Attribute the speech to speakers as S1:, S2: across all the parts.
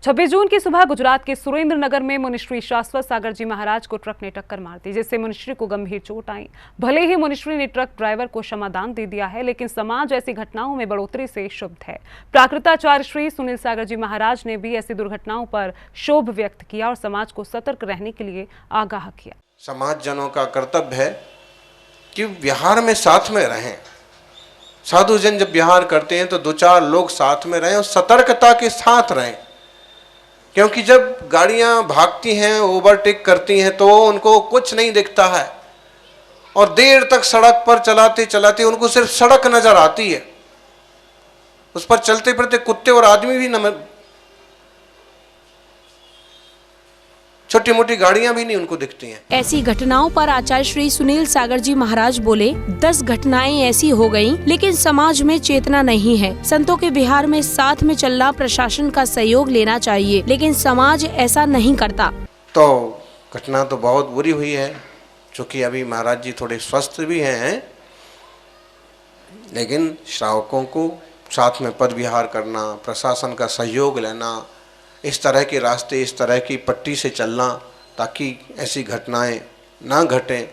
S1: 26 जून की सुबह गुजरात के सुरेंद्रनगर में मुनिश्री शाश्वत सागर जी महाराज को ट्रक ने टक्कर मार दी, जिससे मुनिश्री को गंभीर चोट आई। भले ही मुनिश्री ने ट्रक ड्राइवर को क्षमादान दे दिया है, लेकिन समाज ऐसी घटनाओं में बढ़ोतरी से क्षुब्ध है। प्राकृताचार्य श्री सुनील सागर जी महाराज ने भी ऐसी दुर्घटनाओं पर क्षोभ व्यक्त किया और समाज को सतर्क रहने के लिए आगाह किया।
S2: समाज जनों का कर्तव्य है कि विहार में साथ में रहें। साधु जन जब विहार करते हैं तो दो चार लोग साथ में रहें और सतर्कता के साथ रहें, क्योंकि जब गाड़ियां भागती हैं, ओवरटेक करती हैं, तो उनको कुछ नहीं दिखता है और देर तक सड़क पर चलाते चलाते उनको सिर्फ सड़क नजर आती है। उस पर चलते फिरते कुत्ते और आदमी भी न, छोटी मोटी गाड़ियां भी नहीं उनको दिखती हैं।
S3: ऐसी घटनाओं पर आचार्य श्री सुनील सागर जी महाराज बोले, 10 घटनाएं ऐसी हो गयीं, लेकिन समाज में चेतना नहीं है। संतों के विहार में साथ में चलना, प्रशासन का सहयोग लेना चाहिए, लेकिन समाज ऐसा नहीं करता।
S2: तो घटना तो बहुत बुरी हुई है, क्योंकि अभी महाराज जी थोड़े स्वस्थ भी हैं, लेकिन श्रावकों को साथ में पद विहार करना, प्रशासन का सहयोग लेना, इस तरह के रास्ते, इस तरह की पट्टी से चलना ताकि ऐसी घटनाएं ना घटें।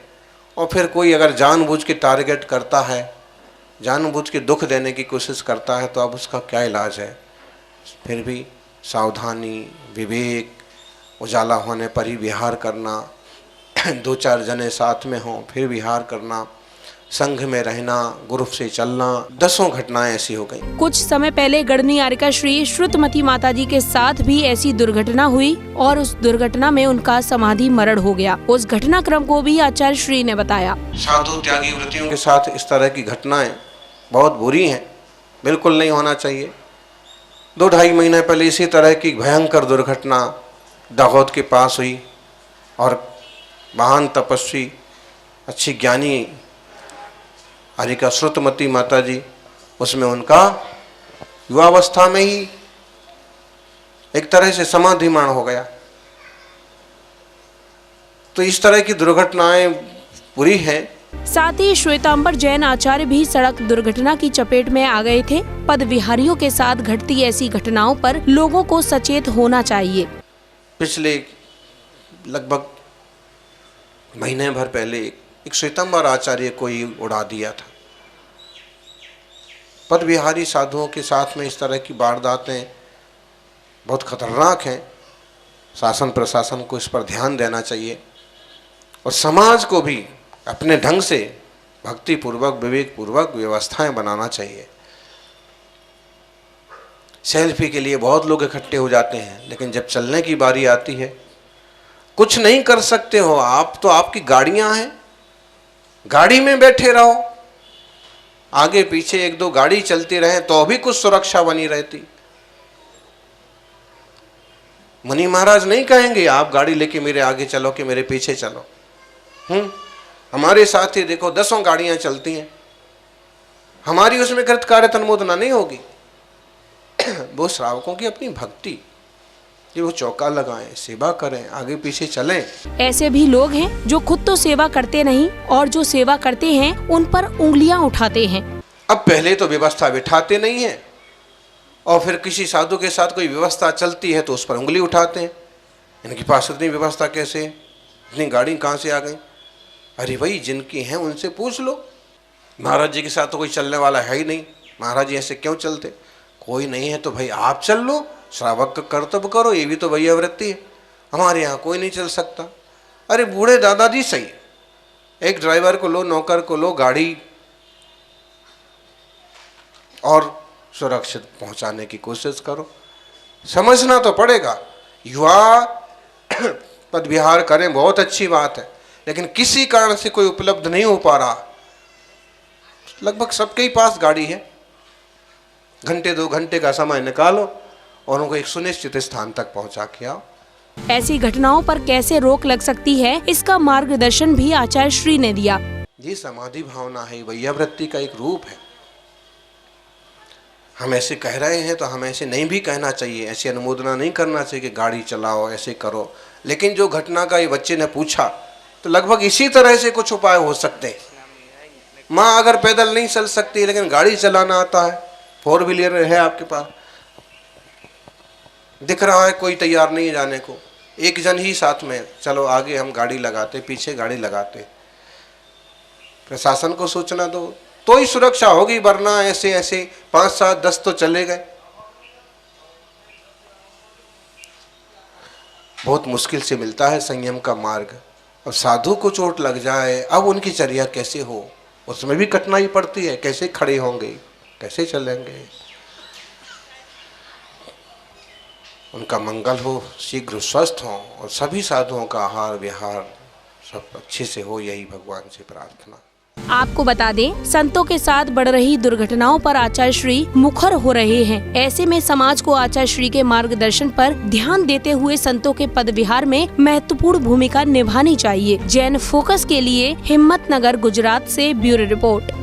S2: और फिर कोई अगर जानबूझ के टारगेट करता है, जानबूझ के दुख देने की कोशिश करता है, तो अब उसका क्या इलाज है। फिर भी सावधानी, विवेक, उजाला होने पर ही विहार करना, दो चार जने साथ में हों फिर विहार करना, संघ में रहना, ग्रुप से चलना, 10 घटनाएं ऐसी हो गई।
S3: कुछ समय पहले गढ़नी आरिका श्री श्रुतमती माता जी के साथ भी ऐसी दुर्घटना हुई और उस दुर्घटना में उनका समाधि मरण हो गया। उस घटनाक्रम को भी आचार्य श्री ने बताया।
S2: साधु त्यागी वृत्तियों के साथ इस तरह की घटनाएं बहुत बुरी हैं, बिल्कुल नहीं होना चाहिए। 2-2.5 महीने पहले इसी तरह की भयंकर दुर्घटना दाहोद के पास हुई और महान तपस्वी, अच्छी ज्ञानी आरिका श्रुतमती माता जी, उसमें उनका युवावस्था में ही एक तरह से समाधिमान हो गया। तो इस तरह की दुर्घटनाएं बुरी हैं।
S3: साथ ही श्वेतांबर जैन आचार्य भी सड़क दुर्घटना की चपेट में आ गए थे। पद विहारियों के साथ घटती ऐसी घटनाओं पर लोगों को सचेत होना चाहिए।
S2: पिछले लगभग महीने भर पहले एक श्वेतांबर आचार्य को ही उड़ा दिया था। पद विहारी साधुओं के साथ में इस तरह की वारदातें बहुत खतरनाक हैं। शासन प्रशासन को इस पर ध्यान देना चाहिए और समाज को भी अपने ढंग से भक्ति पूर्वक, विवेक पूर्वक व्यवस्थाएं बनाना चाहिए। सेल्फी के लिए बहुत लोग इकट्ठे हो जाते हैं, लेकिन जब चलने की बारी आती है कुछ नहीं कर सकते हो आप, तो आपकी गाड़ियां हैं, गाड़ी में बैठे रहो, आगे पीछे 1-2 गाड़ी चलती रहे तो भी कुछ सुरक्षा बनी रहती। मुनि महाराज नहीं कहेंगे आप गाड़ी लेके मेरे आगे चलो कि मेरे पीछे चलो। हमारे साथ ही देखो 10 गाड़ियां चलती हैं, हमारी उसमें कृत कार्य अनुमोदना नहीं होगी। वो श्रावकों की अपनी भक्ति, कि वो चौका लगाएं, सेवा करें, आगे पीछे चलें।
S3: ऐसे भी लोग हैं जो खुद तो सेवा करते नहीं और जो सेवा करते हैं उन पर उंगलियां उठाते हैं।
S2: अब पहले तो व्यवस्था बिठाते नहीं है और फिर किसी साधु के साथ कोई व्यवस्था चलती है तो उस पर उंगली उठाते हैं। इनके पास इतनी व्यवस्था कैसे, इतनी गाड़ी कहाँ से आ गई। अरे भाई, जिनकी हैं उनसे पूछ लो। महाराज जी के साथ तो कोई चलने वाला है ही नहीं, महाराज जी ऐसे क्यों चलते। कोई नहीं है तो भाई आप चल लो, श्रावक का कर्तव्य करो, ये भी तो भैया वृत्ति है। हमारे यहाँ कोई नहीं चल सकता। अरे बूढ़े दादाजी सही, एक ड्राइवर को लो, नौकर को लो, गाड़ी और सुरक्षित पहुंचाने की कोशिश करो। समझना तो पड़ेगा। युवा पद विहार करें, बहुत अच्छी बात है, लेकिन किसी कारण से कोई उपलब्ध नहीं हो पा रहा। लगभग सबके ही पास गाड़ी है, घंटे 2 घंटे का समय निकालो और उनको एक सुनिश्चित स्थान तक पहुंचा के आओ।
S3: ऐसी घटनाओं पर कैसे रोक लग सकती है, इसका मार्गदर्शन भी आचार्य श्री ने दिया।
S2: ये समाधि भावना है, वैयावृत्ति का एक रूप है। हम ऐसे कह रहे हैं तो हम ऐसे नहीं भी कहना चाहिए, ऐसी अनुमोदना नहीं करना चाहिए कि गाड़ी चलाओ, ऐसे करो। लेकिन जो घटना का ये बच्चे ने पूछा, तो लगभग इसी तरह से कुछ उपाय हो सकते हैं। माँ अगर पैदल नहीं चल सकती लेकिन गाड़ी चलाना आता है, 4 व्हीलर है आपके पास, दिख रहा है कोई तैयार नहीं है जाने को, एक जन ही साथ में, चलो आगे हम गाड़ी लगाते, पीछे गाड़ी लगाते। प्रशासन को सोचना दो तो ही सुरक्षा होगी, वरना ऐसे ऐसे 5, 7, 10 तो चले गए। बहुत मुश्किल से मिलता है संयम का मार्ग। और साधु को चोट लग जाए, अब उनकी चर्या कैसे हो, उसमें भी कठिनाई पड़ती है। कैसे खड़े होंगे, कैसे चलेंगे। उनका मंगल हो, शीघ्र स्वस्थ हों और सभी साधुओं का आहार विहार सब अच्छे से हो, यही भगवान से प्रार्थना।
S3: आपको बता दें, संतों के साथ बढ़ रही दुर्घटनाओं पर आचार्य श्री मुखर हो रहे हैं। ऐसे में समाज को आचार्य श्री के मार्गदर्शन पर ध्यान देते हुए संतों के पद विहार में महत्वपूर्ण भूमिका निभानी चाहिए। जैन फोकस के लिए हिम्मतनगर, गुजरात से ब्यूरो रिपोर्ट।